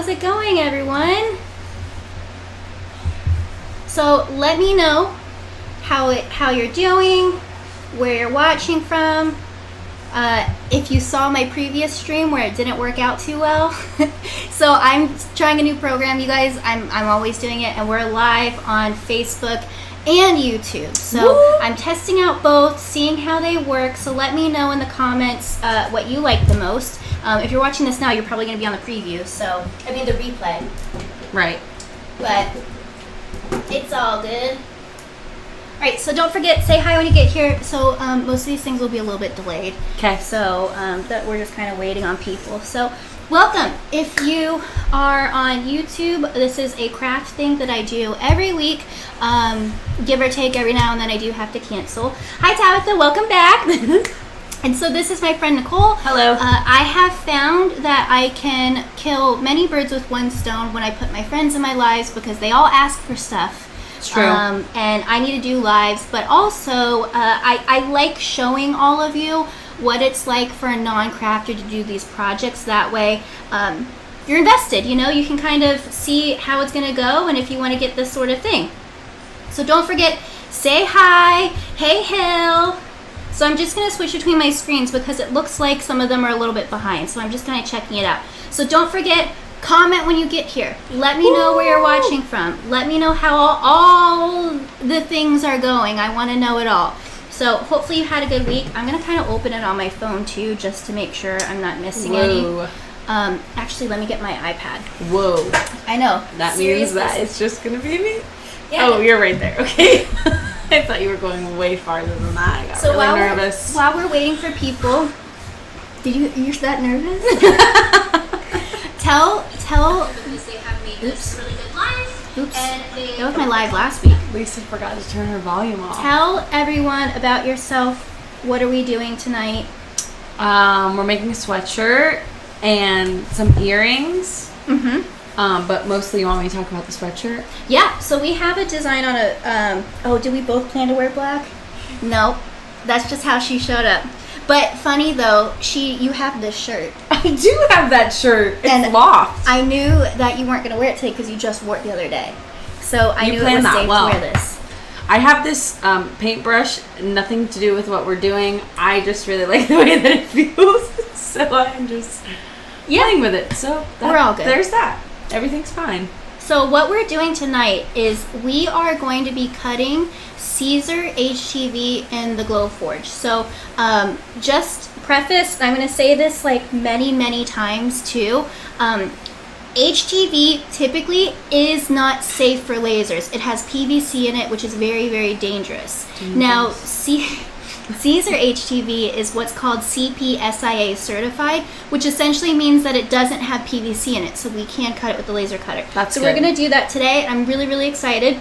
How's it going, everyone? So let me know how you're doing, where you're watching from. If you saw my previous stream where it didn't work out too well. So I'm trying a new program, you guys. I'm always doing it, and we're live on Facebook and YouTube. So Woo! I'm testing out both, seeing how they work. So let me know in the comments what you like the most. If you're watching this now, you're probably going to be on the preview. So, I mean the replay. Right. But it's all good. Alright, so don't forget, say hi when you get here. So most of these things will be a little bit delayed. Okay. So that we're just kind of waiting on people. So welcome. If you are on YouTube, this is a craft thing that I do every week. Give or take, every now and then I do have to cancel. Hi Tabitha, welcome back. And so this is my friend Nicole. Hello. I have found that I can kill many birds with one stone when I put my friends in my lives, because they all ask for stuff. It's true. And I need to do lives, but also I like showing all of you what it's like for a non-crafter to do these projects. That way you're invested, you know, you can kind of see how it's going to go and if you want to get this sort of thing. So don't forget, say hi. Hey Hill. So I'm just going to switch between my screens because it looks like some of them are a little bit behind. So I'm just kind of checking it out. So don't forget, comment when you get here. Let me know where you're watching from. Let me know how all the things are going. I want to know it all. So hopefully you had a good week. I'm going to kind of open it on my phone too, just to make sure I'm not missing any. Actually, let me get my iPad. Whoa. I know. That means that it's just going to be me? Yeah. Oh, you're right there. Okay. I thought you were going way farther than that. I got really nervous. While we're waiting for people, you're that nervous? tell. They have made this really good live. Oops. That was my live last week. Lisa forgot to turn her volume off. Tell everyone about yourself. What are we doing tonight? We're making a sweatshirt and some earrings. Mm-hmm. But mostly you want me to talk about the sweatshirt? Yeah, so we have a design on a, did we both plan to wear black? Nope, that's just how she showed up. But funny though, you have this shirt. I do have that shirt. It's loft. I knew that you weren't going to wear it today because you just wore it the other day. So I knew it was safe to wear this. I have this paintbrush, nothing to do with what we're doing. I just really like the way that it feels. So I'm just playing with it. So we're all good. There's that. Everything's fine. So what we're doing tonight is we are going to be cutting Caesar HTV in the Glowforge. So just preface, I'm going to say this like many times too. HTV typically is not safe for lasers. It has PVC in it, which is very dangerous. Now, Caesar HTV is what's called CPSIA certified, which essentially means that it doesn't have PVC in it, so we can cut it with the laser cutter. That's so good. We're going to do that today. I'm really excited.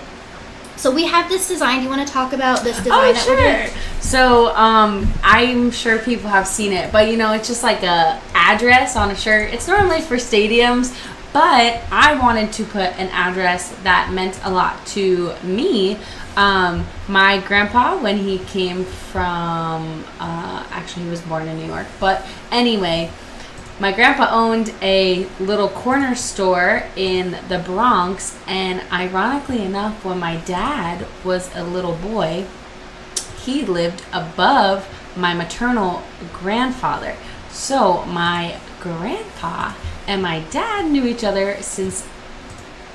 So we have this design. Do you want to talk about this design that we're doing? So I'm sure people have seen it, but you know, it's just like a address on a shirt. It's normally for stadiums, but I wanted to put an address that meant a lot to me. My grandpa, when he came from, actually he was born in New York, but anyway, my grandpa owned a little corner store in the Bronx, and ironically enough, when my dad was a little boy, he lived above my maternal grandfather. So my grandpa and my dad knew each other since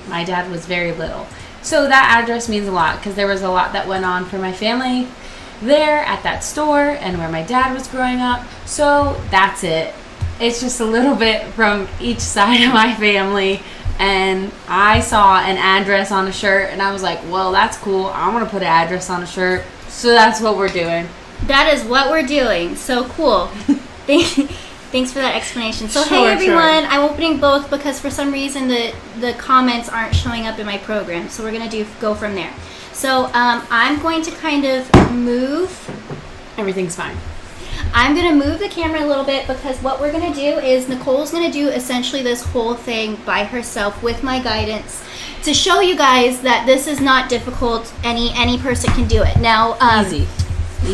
my dad was very little. So that address means a lot because there was a lot that went on for my family there at that store and where my dad was growing up. So that's it. It's just a little bit from each side of my family. And I saw an address on a shirt and I was like, well, that's cool. I want to put an address on a shirt. So that's what we're doing. That is what we're doing. So cool. Thanks for that explanation. So Sure, hey everyone, I'm opening both because for some reason the comments aren't showing up in my program. So we're going to go from there. So I'm going to kind of move. Everything's fine. I'm going to move the camera a little bit because what we're going to do is Nicole's going to do essentially this whole thing by herself with my guidance to show you guys that this is not difficult. Any person can do it. Now, Easy.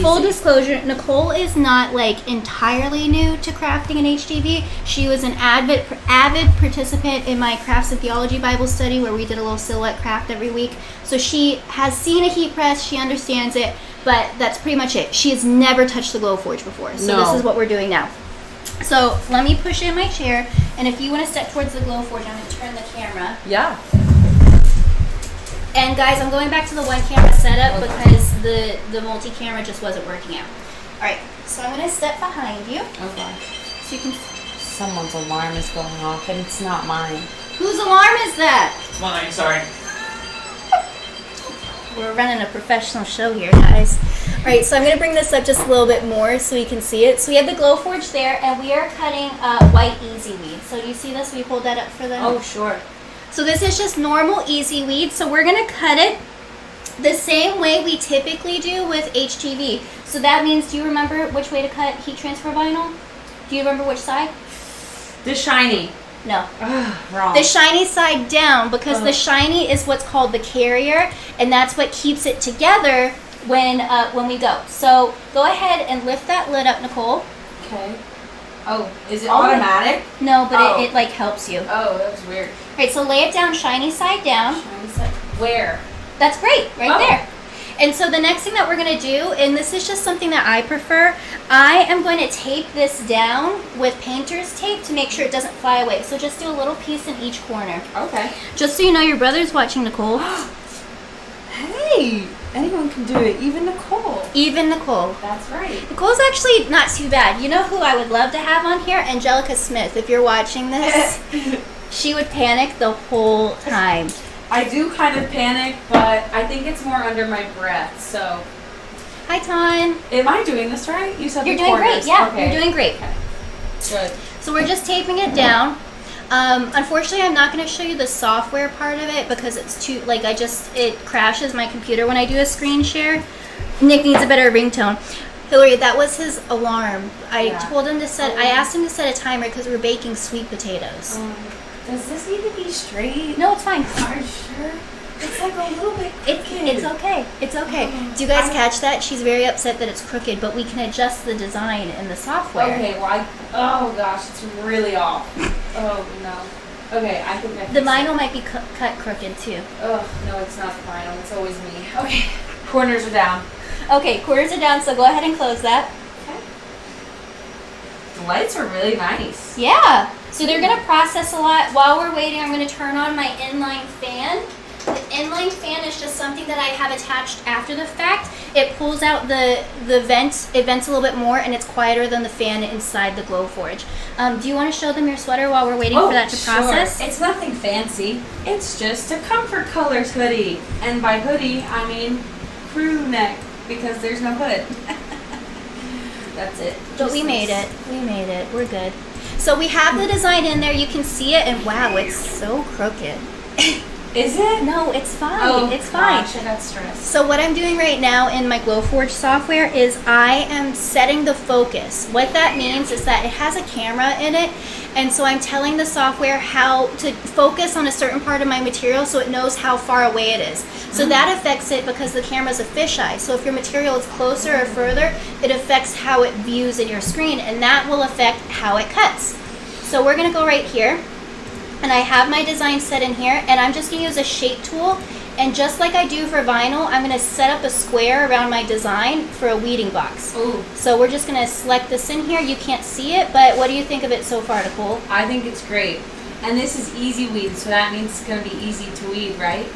Full disclosure, Nicole is not like entirely new to crafting in HTV. She was an avid participant in my Crafts and Theology Bible study where we did a little silhouette craft every week. So she has seen a heat press, she understands it, but that's pretty much it. She has never touched the Glowforge before. So this is what we're doing now. So let me push in my chair, and if you want to step towards the Glowforge, I'm going to turn the camera. Yeah. And guys, I'm going back to the one camera setup because the multi-camera just wasn't working out. All right, so I'm going to step behind you. Okay. So you can. Someone's alarm is going off, and it's not mine. Whose alarm is that? It's mine, sorry. We're running a professional show here, guys. All right, so I'm going to bring this up just a little bit more so you can see it. So we have the Glowforge there, and we are cutting white Easyweed. So do you see this? Will you hold that up for them? Oh, sure. So this is just normal Easyweed. So we're going to cut it the same way we typically do with HTV. So that means, do you remember which way to cut heat transfer vinyl? Do you remember which side? The shiny. No. Wrong. The shiny side down, because the shiny is what's called the carrier, and that's what keeps it together when we go. So go ahead and lift that lid up, Nicole. Okay. Oh, is it automatic? No, but it like helps you. Oh, that was weird. All right, so lay it down shiny side down. Shiny side. Where? That's great, right there. And so the next thing that we're going to do, and this is just something that I prefer, I am going to tape this down with painter's tape to make sure it doesn't fly away. So just do a little piece in each corner. Okay. Just so you know, your brother's watching, Nicole. Hey, anyone can do it, even Nicole. Even Nicole. That's right. Nicole's actually not too bad. You know who I would love to have on here? Angelica Smith. If you're watching this, she would panic the whole time. I do kind of panic, but I think it's more under my breath, so. Hi, Ton. Am I doing this right? You said You're the doing corners. great. Yeah, okay. you're doing great. Okay. Good. So we're just taping it down. Unfortunately, I'm not going to show you the software part of it because it's too, like, it crashes my computer when I do a screen share. Nick needs a better ringtone. Hillary, that was his alarm. I told him to I asked him to set a timer because we're baking sweet potatoes. Does this need to be straight? No, it's fine. Are you sure? It's like a little bit crooked. It's okay. It's okay. Do you guys catch that? She's very upset that it's crooked, but we can adjust the design in the software. Okay, well, oh gosh, it's really off. Oh no. Okay, I think I the vinyl might be cut crooked too. Oh, no, it's not the vinyl. It's always me. Okay. Corners are down. Okay, quarters are down, so go ahead and close that. Okay. The lights are really nice. Yeah. So they're going to process a lot. While we're waiting, I'm going to turn on my inline fan. The inline fan is just something that I have attached after the fact. It pulls out the vent. It vents a little bit more, and it's quieter than the fan inside the Glowforge. Do you want to show them your sweater while we're waiting for that to process? It's nothing fancy. It's just a Comfort Colors hoodie. And by hoodie, I mean crew neck, because there's no hood. That's it. But we made it. We made it. We're good. So we have the design in there. You can see it, and wow, it's so crooked. Is it? No, it's fine. Oh, it's fine. Gosh, I got stressed. So what I'm doing right now in my Glowforge software is I am setting the focus. What that means is that it has a camera in it, and so I'm telling the software how to focus on a certain part of my material so it knows how far away it is. So that affects it because the camera's a fisheye. So if your material is closer or further, it affects how it views in your screen, and that will affect how it cuts. So we're going to go right here. And I have my design set in here, and I'm just going to use a shape tool, and just like I do for vinyl, I'm going to set up a square around my design for a weeding box. Ooh. So we're just going to select this in here. You can't see it, but what do you think of it so far, Nicole? I think it's great. And this is Easyweed, so that means it's going to be easy to weed, right?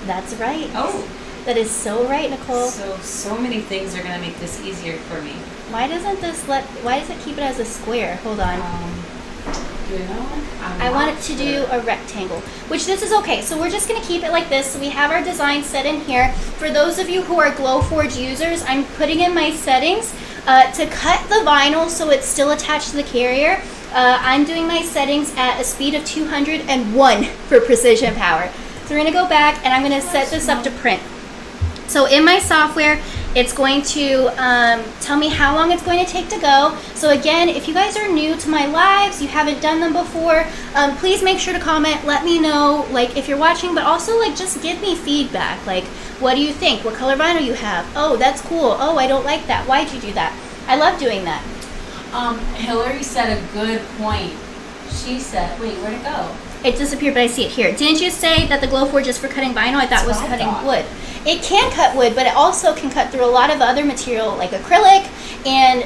That's right. Oh. That is so right, Nicole. So many things are going to make this easier for me. Why does it keep it as a square? Hold on. You know, I want it to do a rectangle, which this is okay. So we're just going to keep it like this. So we have our design set in here. For those of you who are Glowforge users, I'm putting in my settings to cut the vinyl so it's still attached to the carrier. I'm doing my settings at a speed of 201 for precision power. So we're going to go back, and I'm going to set this up to print. So in my software, It's going to tell me how long it's going to take to go. So again, if you guys are new to my lives, you haven't done them before, please make sure to comment. Let me know, like, if you're watching, but also, like, just give me feedback. Like, what do you think? What color vinyl you have? Oh, that's cool. Oh, I don't like that. Why'd you do that? I love doing that. Hillary said a good point. She said, wait, where'd it go? It disappeared, but I see it here. Didn't you say that the Glowforge is for cutting vinyl? I thought it was cutting wood. It can cut wood, but it also can cut through a lot of other material like acrylic and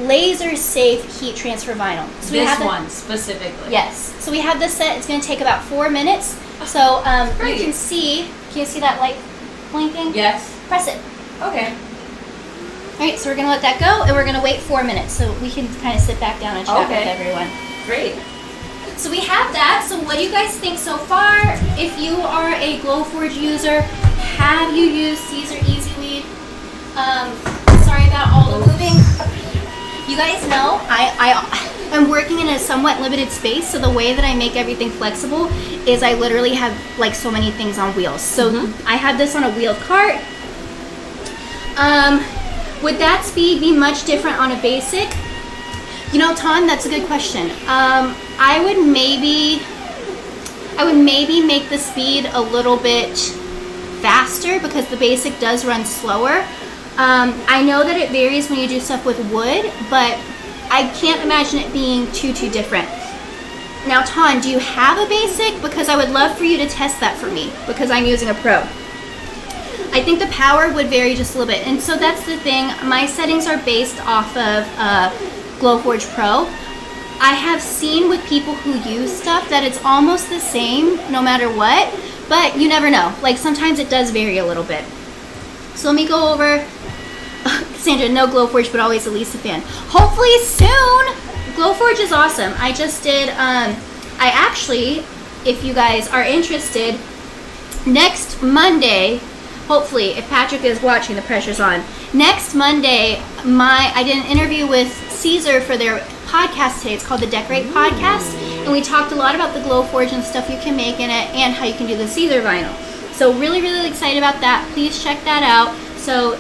laser-safe heat transfer vinyl. So this one specifically. Yes. So we have this set. It's going to take about 4 minutes. So you can see that light blinking? Yes. Press it. Okay. All right, so we're going to let that go, and we're going to wait 4 minutes so we can kind of sit back down and chat with everyone. Great. So we have that. So what do you guys think so far? If you are a Glowforge user, have you used Caesar Easyweed? Sorry about all the moving. You guys know I'm working in a somewhat limited space, so the way that I make everything flexible is I literally have like so many things on wheels. So I have this on a wheeled cart. Would that speed be much different on a basic? You know, Tom, that's a good question. I would maybe make the speed a little bit faster because the basic does run slower. I know that it varies when you do stuff with wood, but I can't imagine it being too different. Now, Tom, do you have a basic? Because I would love for you to test that for me because I'm using a pro. I think the power would vary just a little bit. And so that's the thing. My settings are based off of Glowforge Pro. I have seen with people who use stuff that it's almost the same no matter what, but you never know. Like sometimes it does vary a little bit. So let me go over. Sandra, no Glowforge, but always a Lisa fan. Hopefully soon. Glowforge is awesome. I just did, I actually, if you guys are interested, next Monday, hopefully, if Patrick is watching, the pressure's on. Next Monday, I did an interview with Caesar for their podcast today. It's called the Decorate Podcast, and we talked a lot about the Glowforge and stuff you can make in it and how you can do the Caesar vinyl. So really, really excited about that. Please check that out. So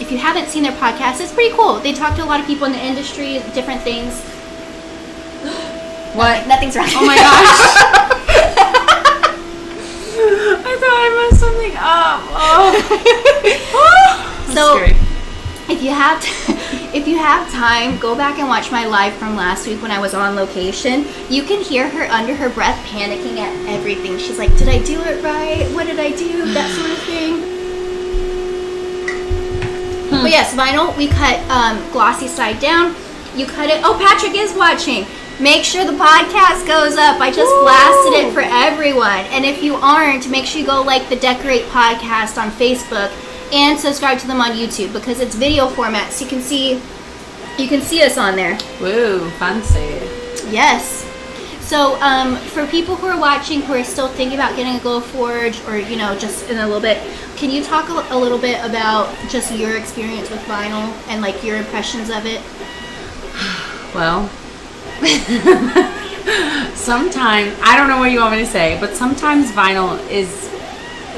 if you haven't seen their podcast, it's pretty cool. They talk to a lot of people in the industry, different things. What? Nothing's wrong. Oh my gosh. I thought I messed something up. Oh. So if you have time, go back and watch my live from last week when I was on location. You can hear her under her breath panicking at everything. She's like, did I do it right? What did I do? That sort of thing. But yes, vinyl, we cut glossy side down. You cut it. Oh, Patrick is watching. Make sure the podcast goes up. I just blasted it for everyone. And if you aren't, make sure you go like the Decorate Podcast on Facebook and subscribe to them on YouTube because it's video format, so you can see us on there. Woo, fancy. Yes. So for people who are watching who are still thinking about getting a Glowforge or, you know, just in a little bit, can you talk a little bit about just your experience with vinyl and like your impressions of it? Well, sometimes, I don't know what you want me to say, but sometimes vinyl is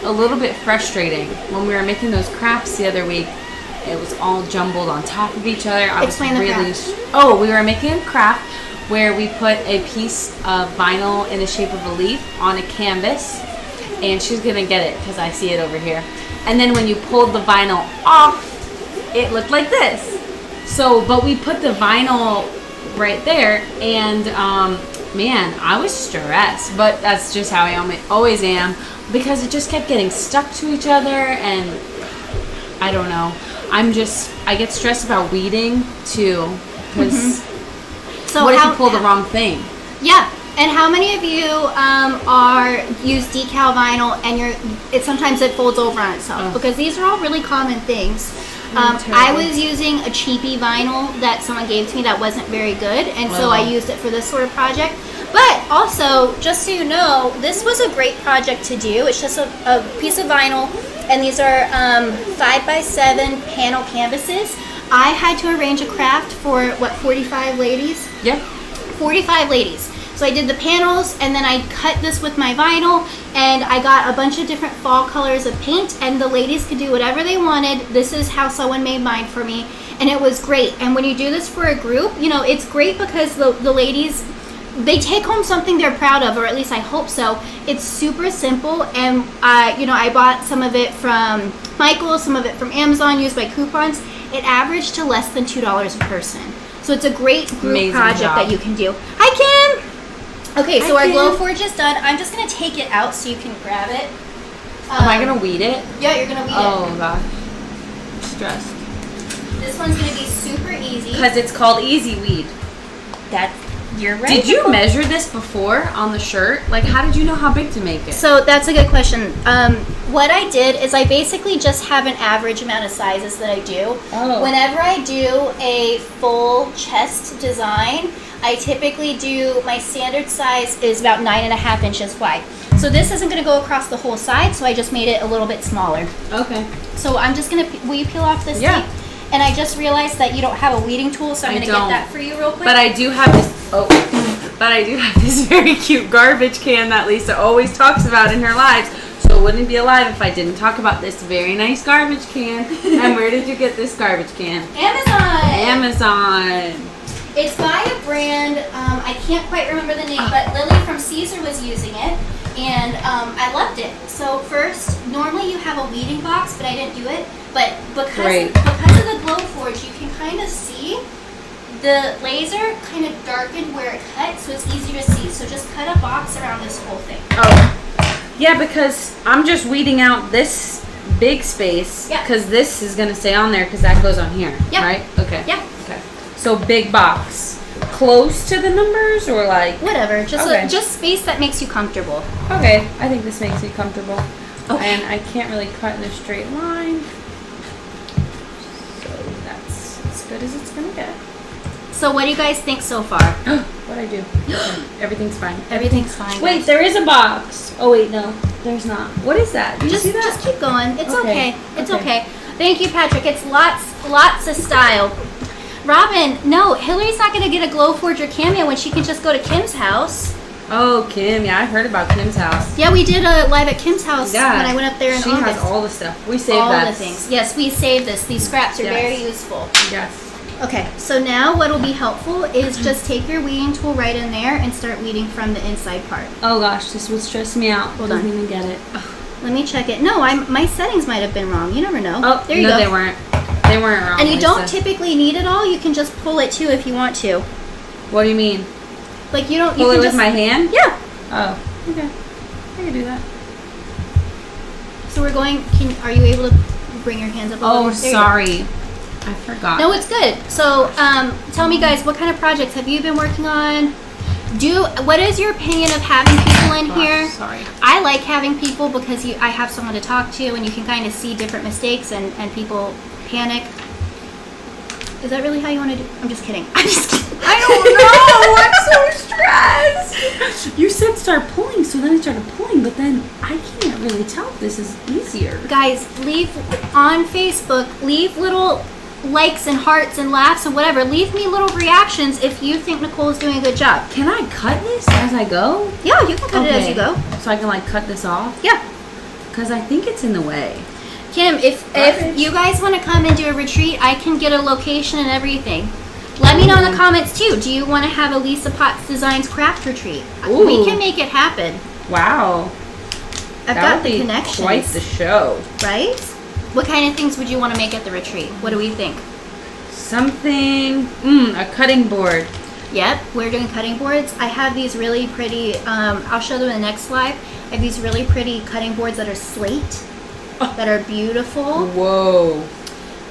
a little bit frustrating. When we were making those crafts the other week, it was all jumbled on top of each other. Explain the craft. We were making a craft where we put a piece of vinyl in the shape of a leaf on a canvas, and she's gonna get it because I see it over here. And then when you pulled the vinyl off, it looked like this. So, but we put the vinyl right there, and man, I was stressed, but that's just how I always am, because it just kept getting stuck to each other, and I don't know. I get stressed about weeding too, because So what if you pull the wrong thing? Yeah. And how many of you use decal vinyl and sometimes it folds over on itself? Because these are all really common things. I was using a cheapy vinyl that someone gave to me that wasn't very good, and so I used it for this sort of project. But also, just so you know, this was a great project to do. It's just a piece of vinyl, and these are 5x7 panel canvases. I had to arrange a craft for, 45 ladies? Yeah. 45 ladies. So I did the panels, and then I cut this with my vinyl, and I got a bunch of different fall colors of paint, and the ladies could do whatever they wanted. This is how someone made mine for me, and it was great. And when you do this for a group, you know, it's great because the ladies, they take home something they're proud of, or at least I hope so. It's super simple, and you know, I bought some of it from Michael's, some of it from Amazon, used my coupons. It averaged to less than $2 a person. So it's a great group Amazing project job. that you can do. Hi, Kim! Okay, so Hi, our Kim. Glowforge is done. I'm just going to take it out so you can grab it. Am I going to weed it? Yeah, you're going to weed Oh, gosh. I'm stressed. it. This one's going to be super easy. Because it's called Easyweed. You're right. Did you measure this before on the shirt? Like, how did you know how big to make it? So that's a good question. What I did is I basically just have an average amount of sizes that I do. Oh. Whenever I do a full chest design, I typically do, my standard size is about 9.5 inches wide. So this isn't going to go across the whole side, so I just made it a little bit smaller. Okay. So I'm just going to, will you peel off this Yeah. tape? And I just realized that you don't have a weeding tool, so I'm I going to get don't. that for you real quick. But I do have this. Oh. But I do have this very cute garbage can that Lisa always talks about in her lives. So it wouldn't be alive if I didn't talk about this very nice garbage can. And where did you get this garbage can? Amazon. It's by a brand, I can't quite remember the name, but Lily from Caesar was using it, and I loved it. So first, normally you have a weeding box, but I didn't do it. But because of the Glowforge, you can kind of see the laser kind of darkened where it cut, so it's easier to see. So just cut a box around this whole thing. Oh. Yeah, because I'm just weeding out this big space. Yeah. Because this is going to stay on there because that goes on here. Yeah. Right? Okay. Yeah. Okay. So big box. Close to the numbers or like? Whatever, Okay. just space that makes you comfortable. Okay. I think this makes me comfortable. Okay. And I can't really cut in a straight line. So that's as good as it's going to get. So what do you guys think so far? What'd I do? Okay. Everything's fine. Everything's fine. Wait, guys. there is a box. Oh wait, no, there's not. What is that? Did you see that? Just keep going. It's okay. Okay. It's Okay. okay. Thank you, Patrick. It's lots of style. Robin, no, Hillary's not going to get a Glowforge or Cameo when she can just go to Kim's house. Oh, Kim. Yeah, I heard about Kim's house. Yeah, we did a live at Kim's house Yeah. when I went up there in She August. has all the stuff. We saved all that. the things. Yes, we saved this. These scraps are Yes. very useful. Yes. Okay, so now what will be helpful is just take your weeding tool right in there and start weeding from the inside part. Oh gosh, this would stress me out. Hold Doesn't on. even get it. Let me check it. No, my settings might have been wrong. You never know. Oh, there you no, go. they weren't. They weren't wrong. And you don't Lisa. typically need it all. You can just pull it too if you want to. What do you mean? Like you don't. Pull You it can with just, my hand? Yeah. Oh, okay. I can do that. So we're going. Are you able to bring your hands up? A little Oh, more? There you go. sorry. I forgot. No, it's good. So, tell me, guys, what kind of projects have you been working on? What is your opinion of having people in here? Sorry. I like having people because I have someone to talk to, and you can kind of see different mistakes, and people panic. Is that really how you want to do? I'm just kidding. I'm just kidding. I don't know. I'm so stressed. You said start pulling, so then I started pulling, but then I can't really tell if this is easier. Guys, leave on Facebook. Leave little likes and hearts and laughs and whatever. Leave me little reactions if you think Nicole is doing a good job. Can I cut this as I go? Yeah, you can cut it as you go. So I can like cut this off? Yeah. Because I think it's in the way. Kim, if you guys want to come and do a retreat, I can get a location and everything. Let me know in the comments too. Do you want to have a Lisa Potts Designs craft retreat? Ooh. We can make it happen. Wow. I've That got would the be connections. quite the show. Right? What kind of things would you want to make at the retreat? What do we think? Something, a cutting board. Yep, we're doing cutting boards. I have these really pretty, I'll show them in the next slide. I have these really pretty cutting boards that are slate, that are beautiful. Whoa.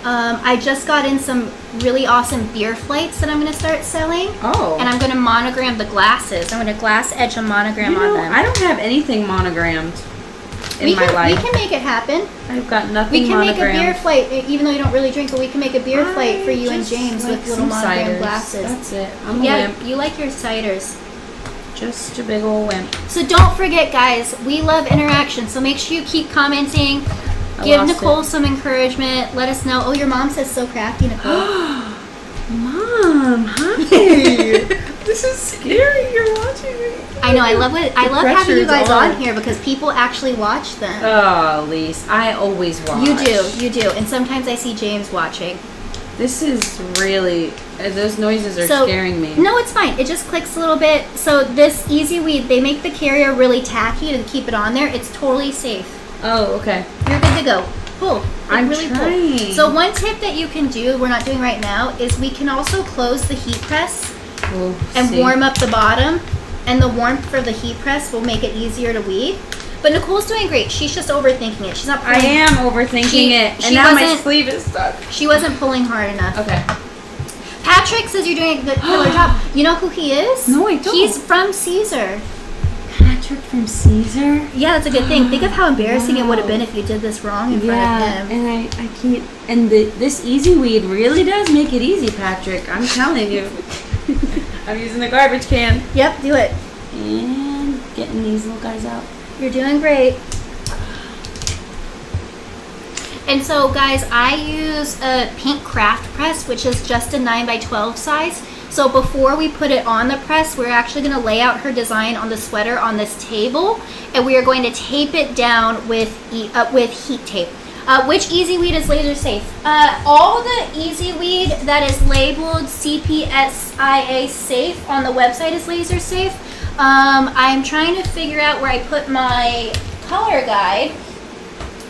I just got in some really awesome beer flights that I'm going to start selling. Oh. And I'm going to monogram the glasses. I'm going to glass edge a monogram on them. I don't have anything monogrammed in we my can, life. We can make it happen. I've got nothing We can make a beer monogrammed. flight, even though you don't really drink, but we can make a beer flight for you and Just James like with little some monogram ciders. glasses. That's it. I'm a Yeah, wimp. you like your ciders. Just a big old wimp. So don't forget, guys, we love interaction. So make sure you keep commenting. Give lost Nicole it. some encouragement. Let us know. Oh, your mom says so crafty, Nicole. Mom, hi. This This is scary. You're watching me. I know. I love having you pressure's guys on. on here because people actually watch them. Oh, Lise, I always watch. You do, and sometimes I see James watching. This is really, those noises are scaring me. No, it's fine. It just clicks a little bit. So this Easyweed, they make the carrier really tacky to keep it on there. It's totally safe. Oh, okay. You're good to go. Pull. I'm really trying. Pull. So one tip that you can do, we're not doing right now, is we can also close the heat press and warm up the bottom. And the warmth for the heat press will make it easier to weed. But Nicole's doing great. She's just overthinking it. She's not pulling. I am overthinking it. And now my sleeve is stuck. She wasn't pulling hard enough. Okay. Patrick says you're doing a good killer job. You know who he is? No, I don't. He's from Caesar. Patrick from Caesar? Yeah, that's a good thing. Think of how embarrassing it would have been if you did this wrong in front of him. And I can't. And this Easyweed really does make it easy, Patrick. I'm telling you. I'm using the garbage can. Yep, do it. And getting these little guys out. You're doing great. And so, guys, I use a pink craft press, which is just a 9x12 size. So before we put it on the press, we're actually going to lay out her design on the sweater on this table, and we are going to tape it down with heat tape. Which Easyweed is laser safe? All the Easyweed that is labeled CPSIA safe on the website is laser safe. I'm trying to figure out where I put my color guide,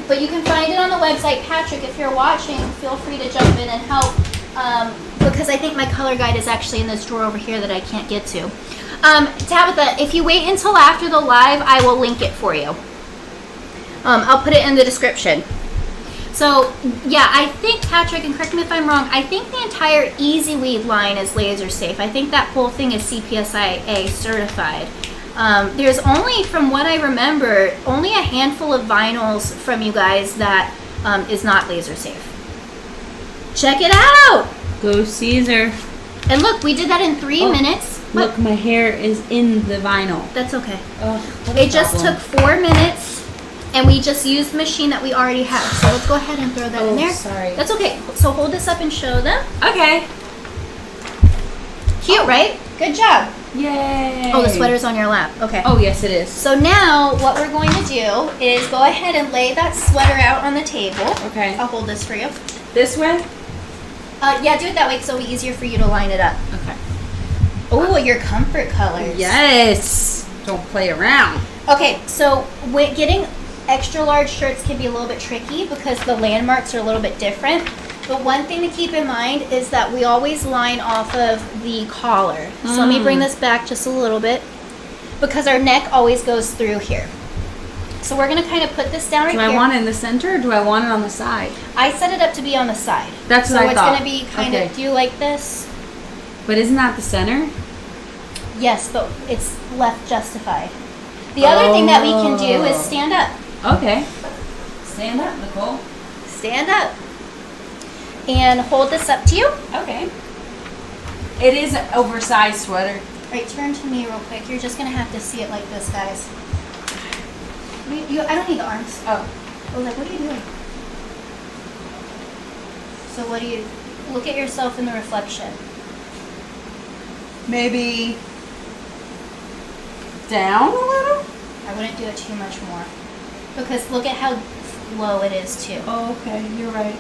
but you can find it on the website. Patrick, if you're watching, feel free to jump in and help, because I think my color guide is actually in this drawer over here that I can't get to. Tabitha, if you wait until after the live, I will link it for you. I'll put it in the description. So, yeah, I think, Patrick, and correct me if I'm wrong, I think the entire Easyweed line is laser safe. I think that whole thing is CPSIA certified. There's only, from what I remember, only a handful of vinyls from you guys that is not laser safe. Check it out! Go Caesar. And look, we did that in 3 minutes. Look, my hair is in the vinyl. That's okay. What It just took 4 minutes. And we just used the machine that we already have. So let's go ahead and throw that in there. Sorry. That's okay. So hold this up and show them. Okay. Cute, right? Good job. Yay. Oh, the sweater's on your lap. Okay. Oh, yes, it is. So now what we're going to do is go ahead and lay that sweater out on the table. Okay. I'll hold this for you. This way? Yeah, do it that way because it'll be easier for you to line it up. Okay. Oh, your comfort colors. Yes. Don't play around. Okay, so getting extra large shirts can be a little bit tricky because the landmarks are a little bit different. But one thing to keep in mind is that we always line off of the collar. So let me bring this back just a little bit because our neck always goes through here. So we're going to kind of put this down right here. Do I want it in the center or do I want it on the side? I set it up to be on the side. That's what I thought. So it's going to be kind of, do you like this? But isn't that the center? Yes, but it's left justified. The other thing that we can do is stand up. Okay. Stand up, Nicole. Stand up. And hold this up to you. Okay. It is an oversized sweater. All right, turn to me real quick. You're just going to have to see it like this, guys. I don't need the arms. Oh, like, what are you doing? So what do you... Look at yourself in the reflection. Maybe down a little? I wouldn't do it too much more. Because look at how low it is, too. Oh, okay. You're right.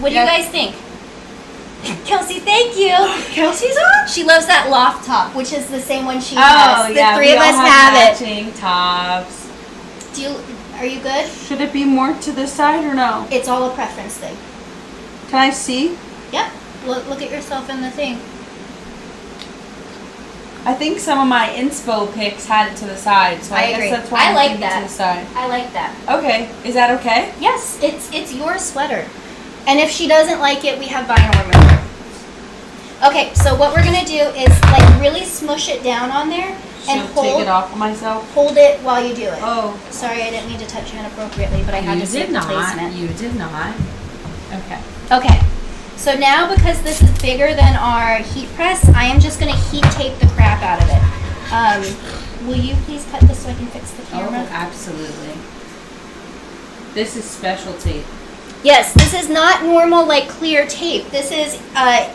What do you guys think? Kelsey, thank you. Kelsey's on? She loves that loft top, which is the same one she Oh, has. yeah. The three of us have it. Matching tops. Are you good? Should it be more to this side or no? It's all a preference thing. Can I see? Yep. Look at yourself in the thing. I think some of my inspo pics had it to the side, so I agree. guess that's why I'm thinking to the side. I like that. Okay. Is that okay? Yes, it's your sweater. And if she doesn't like it, we have vinyl remover. Okay, so what we're gonna do is like really smush it down on there and take it off of myself. Hold it while you do it. Oh. Sorry, I didn't mean to touch your hand appropriately, but I had to see the placement. You did not. Okay. Okay. So now because this is bigger than our heat press, I am just gonna heat tape the crap out of it. Will you please cut this so I can fix the camera? Oh, absolutely. This is special tape. Yes, this is not normal like clear tape. This is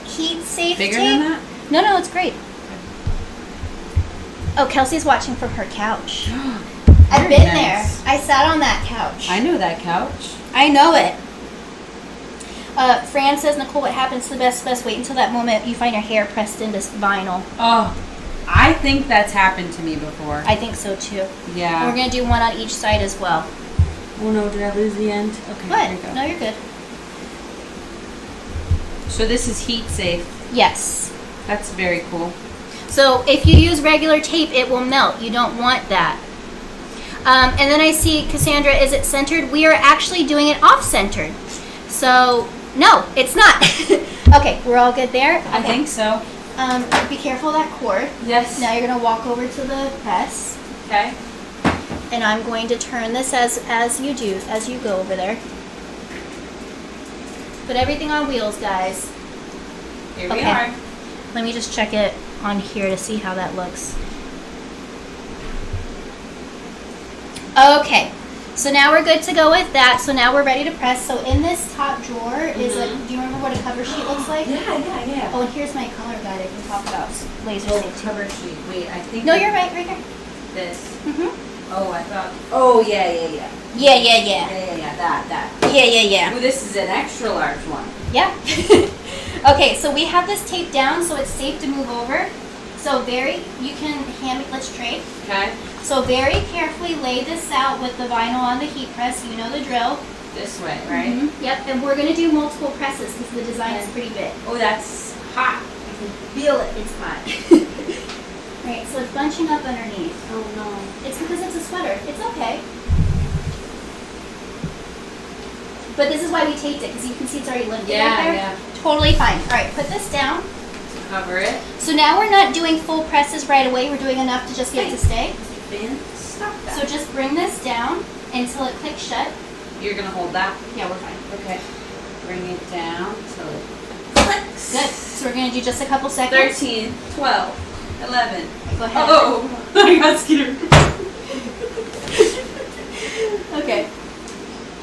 heat safe tape. Bigger than that? No, it's great. Oh, Kelsey's watching from her couch. Very I've been nice. there. I sat on that couch. I know that couch. I know it. Fran says, Nicole, what happens to the best? Wait until that moment you find your hair pressed into vinyl. Oh, I think that's happened to me before. I think so too. Yeah. And we're going to do one on each side as well. Oh no, did I lose the end? Okay, What? here we go. No, you're good. So this is heat safe. Yes. That's very cool. So if you use regular tape, it will melt. You don't want that. And then I see, Cassandra, is it centered? We are actually doing it off-centered. So, no, it's not. Okay, we're all good there? I think so. Be careful of that cord. Yes. Now you're going to walk over to the press. Okay. And I'm going to turn this as you go over there. Put everything on wheels, guys. Here we Okay. are. Let me just check it on here to see how that looks. Okay, so now we're good to go with that. So now we're ready to press. So in this top drawer is a, do you remember what a cover sheet looks like? Yeah. Oh, and here's my color guide I can talk about laser safety. Cover sheet. Wait, I think. No, you're right here. This. Mm-hmm. Oh, I thought. Oh, yeah. Yeah. That. Yeah. Ooh, this is an extra large one. Yeah. Okay, so we have this taped down so it's safe to move over. So you can hand me, let's trade. Okay. So very carefully lay this out with the vinyl on the heat press. You know the drill. This way, right? Mm-hmm. Yep, and we're going to do multiple presses because the design is pretty big. Oh, that's hot. I can feel it. It's hot. Right, so it's bunching up underneath. Oh, no. It's because it's a sweater. It's okay. But this is why we taped it, because you can see it's already lifted right there. Yeah. Totally fine. All right, put this down. Cover it. So now we're not doing full presses right away. We're doing enough to just get it to stay. Stop that. So just bring this down until it clicks shut. You're going to hold that? Yeah, we're fine. Okay. Bring it down till it clicks. Good. So we're going to do just a couple seconds. 13, 12, 11. Go ahead. Oh, I got scared. Okay.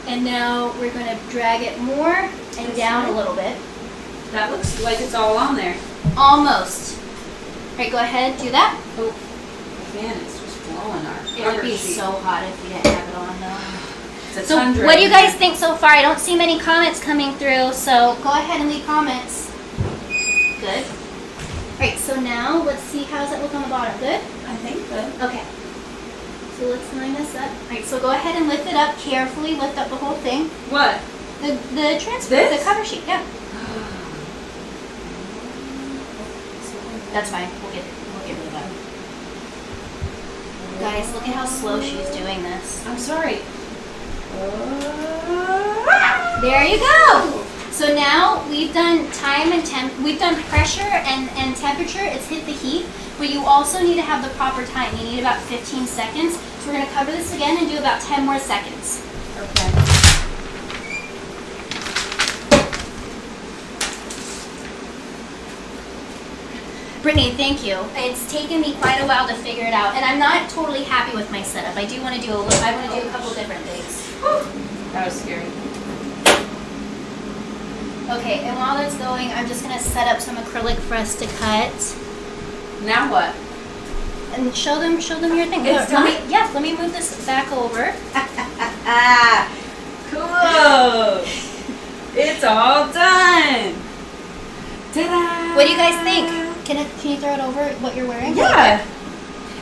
And now we're going to drag it more and down a little bit. That looks like it's all on there. Almost. All right, go ahead, do that. Oh, man, it's just blowing our It would cover be sheet. so hot if we didn't have it on though. It's a So tundra what do you in guys there. think so far? I don't see many comments coming through, so go ahead and leave comments. Good. All right, so now let's see, how does it look on the bottom? Good? I think so. Okay. So let's line this up. All right, so go ahead and lift it up carefully. Lift up the whole thing. What? The transfer, This? the cover sheet, yeah. That's fine. We'll get rid of that. Guys, look at how slow she's doing this. I'm sorry. There you go. So now we've done time and we've done pressure and temperature. It's hit the heat, but you also need to have the proper time. You need about 15 seconds. So we're going to cover this again and do about 10 more seconds. Okay. Brittany, thank you. It's taken me quite a while to figure it out, and I'm not totally happy with my setup. I do want to do a couple different things. That was scary. Okay, and while that's going, I'm just going to set up some acrylic for us to cut. Now what? And show them your thing. It's Let me move this back over. Cool. It's all done. Ta-da! What do you guys think? Can you throw it over what you're wearing? Yeah.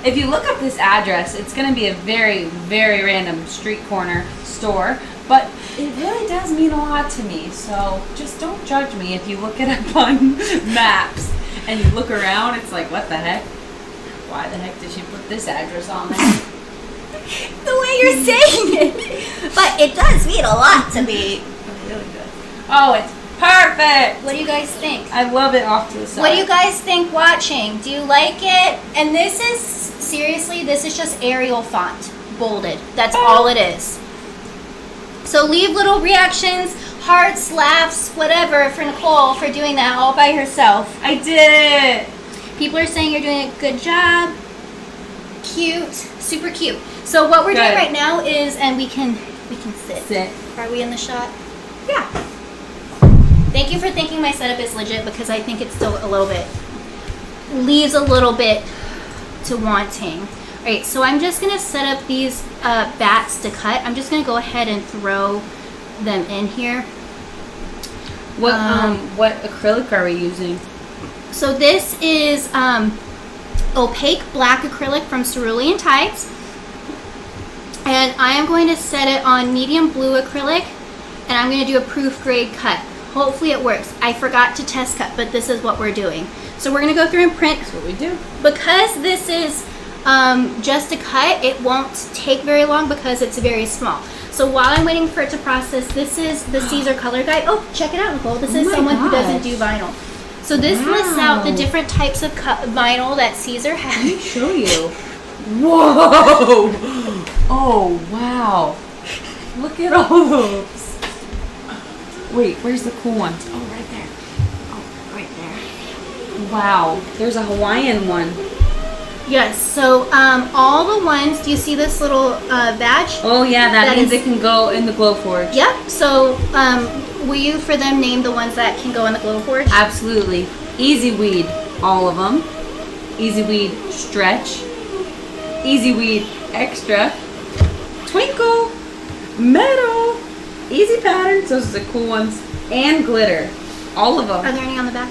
If you look up this address, it's going to be a very, very random street corner store, but it really does mean a lot to me. So just don't judge me if you look it up on maps and you look around. It's like, what the heck? Why the heck did she put this address on there? The way you're saying it. But it does mean a lot to me. Really good. Oh, it's perfect. What do you guys think? I love it off to the side. What do you guys think watching? Do you like it? And this is, seriously, this is just Arial font, bolded. That's all it is. So leave little reactions, hearts, laughs, whatever for Nicole for doing that all by herself. I did it. People are saying you're doing a good job. Cute, super cute. So what we're doing right now is, and we can sit. Sit. Are we in the shot? Yeah. Thank you for thinking my setup is legit, because I think it's still a little bit, leaves a little bit to wanting. All right, so I'm just gonna set up these bats to cut. I'm just gonna go ahead and throw them in here. What acrylic are we using? So this is opaque black acrylic from Cerulean Tides. And I am going to set it on medium blue acrylic, and I'm going to do a proof grade cut. Hopefully it works. I forgot to test cut, but this is what we're doing. So we're going to go through and print. That's what we do. Because this is just a cut, it won't take very long because it's very small. So while I'm waiting for it to process, this is the Caesar color guide. Oh, check it out, Nicole. This is someone who doesn't do vinyl. So this lists out the different types of vinyl that Caesar has. Let me show you. Whoa! Oh, wow. Look at all those. Wait, where's the cool ones? Oh, right there. Oh, right there. Wow. There's a Hawaiian one. Yes, so all the ones, do you see this little badge? Oh, yeah, that means it can go in the Glowforge. Yep, so will you for them name the ones that can go in the Glowforge? Absolutely. Easyweed, all of them. Easyweed Stretch. Easyweed Extra, Twinkle, Metal, Easy Patterns, those are the cool ones, and Glitter. All of them. Are there any on the back?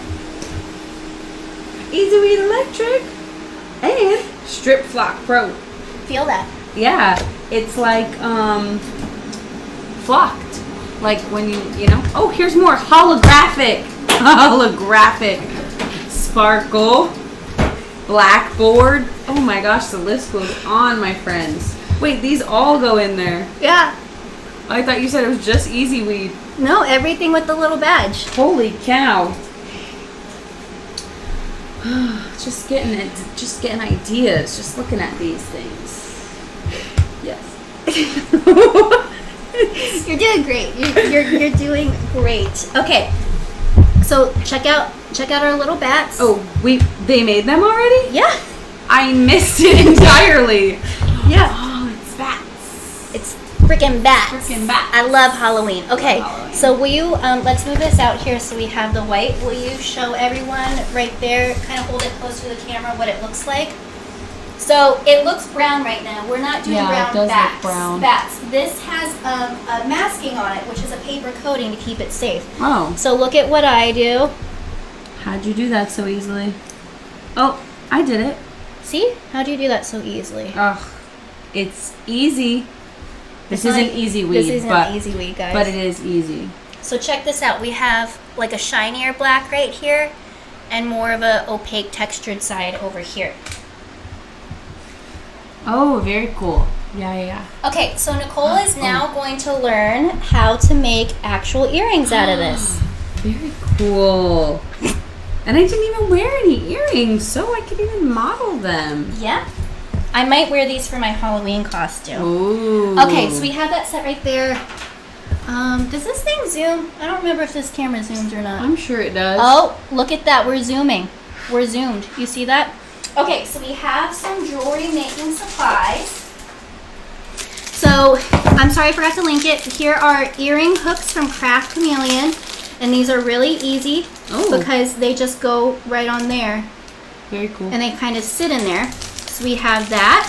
Easyweed Electric, and Strip Flock Pro. Feel that. Yeah, it's like flocked. Like when you know. Oh, here's more holographic. Holographic. Sparkle. Blackboard. Oh my gosh, the list goes on, my friends. Wait, these all go in there. Yeah. I thought you said it was just Easyweed. No, everything with the little badge. Holy cow. Just getting ideas, just looking at these things. Yes. You're doing great. You're doing great. Okay. So check out our little bats. Oh, they made them already? Yeah. I missed it entirely. Yeah. Oh, it's bats. It's freaking bats. Freaking bats. I love Halloween. Okay, so will you, let's move this out here so we have the white. Will you show everyone right there, kind of hold it close to the camera, what it looks like? So it looks brown right now. We're not doing brown it does bats. Look brown. Bats. This has a masking on it, which is a paper coating to keep it safe. Oh. So look at what I do. How'd you do that so easily? Oh, I did it. See? How do you do that so easily? Ugh. It's easy. This isn't Easyweed. This isn't Easyweed, guys. But it is easy. So check this out. We have like a shinier black right here and more of a opaque textured side over here. Oh, very cool. Yeah. Okay, so Nicole is now going to learn how to make actual earrings out of this. Very cool. And I didn't even wear any earrings, so I could even model them. Yeah. I might wear these for my Halloween costume. Ooh. Okay, so we have that set right there. Does this thing zoom? I don't remember if this camera zooms or not. I'm sure it does. Oh, look at that. We're zooming. We're zoomed. You see that? Okay, so we have some jewelry making supplies. So, I'm sorry I forgot to link it. Here are earring hooks from Craft Chameleon. And these are really easy because they just go right on there. Very cool. And they kind of sit in there. So we have that.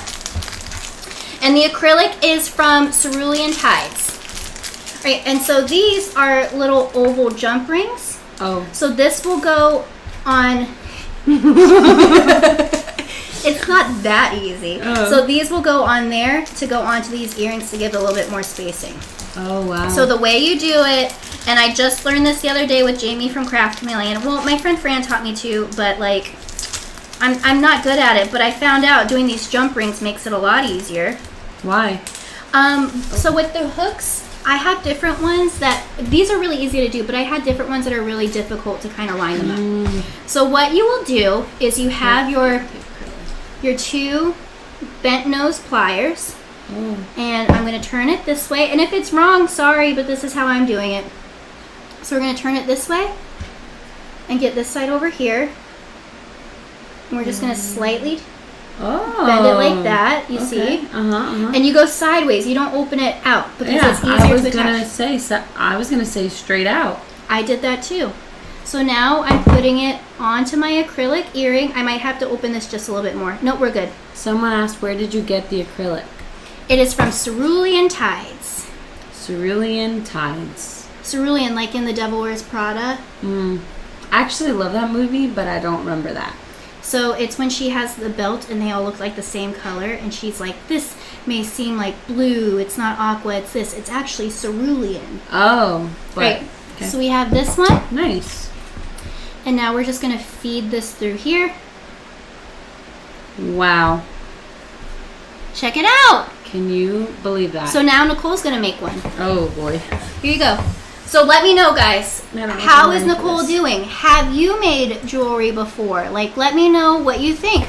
And the acrylic is from Cerulean Tides. All right, and so these are little oval jump rings. Oh. So this will go on... It's not that easy. Oh. So these will go on there to go onto these earrings to give it a little bit more spacing. Oh, wow. So the way you do it, and I just learned this the other day with Jamie from Craft Chameleon. Well, my friend Fran taught me too, but like, I'm not good at it. But I found out doing these jump rings makes it a lot easier. Why? So with the hooks, I have different ones that, these are really easy to do, but I had different ones that are really difficult to kind of line them up. So what you will do is you have your two bent nose pliers. And I'm going to turn it this way. And if it's wrong, sorry, but this is how I'm doing it. So we're going to turn it this way and get this side over here. And we're just going to slightly bend it like that, you see? And you go sideways. You don't open it out because it's easier to attach. I was going to say straight out. I did that too. So now I'm putting it onto my acrylic earring. I might have to open this just a little bit more. Nope, we're good. Someone asked, where did you get the acrylic? It is from Cerulean Tides. Cerulean Tides. Cerulean, like in The Devil Wears Prada. I actually love that movie, but I don't remember that. So it's when she has the belt and they all look like the same color, and she's like, this may seem like blue, it's not aqua, it's this. It's actually cerulean. Oh. Right. Okay. So we have this one. Nice. And now we're just going to feed this through here. Wow. Check it out. Can you believe that? So now Nicole's going to make one. Oh, boy. Here you go. So let me know, guys. Man, How is Nicole doing? Have you made jewelry before? Like, let me know what you think.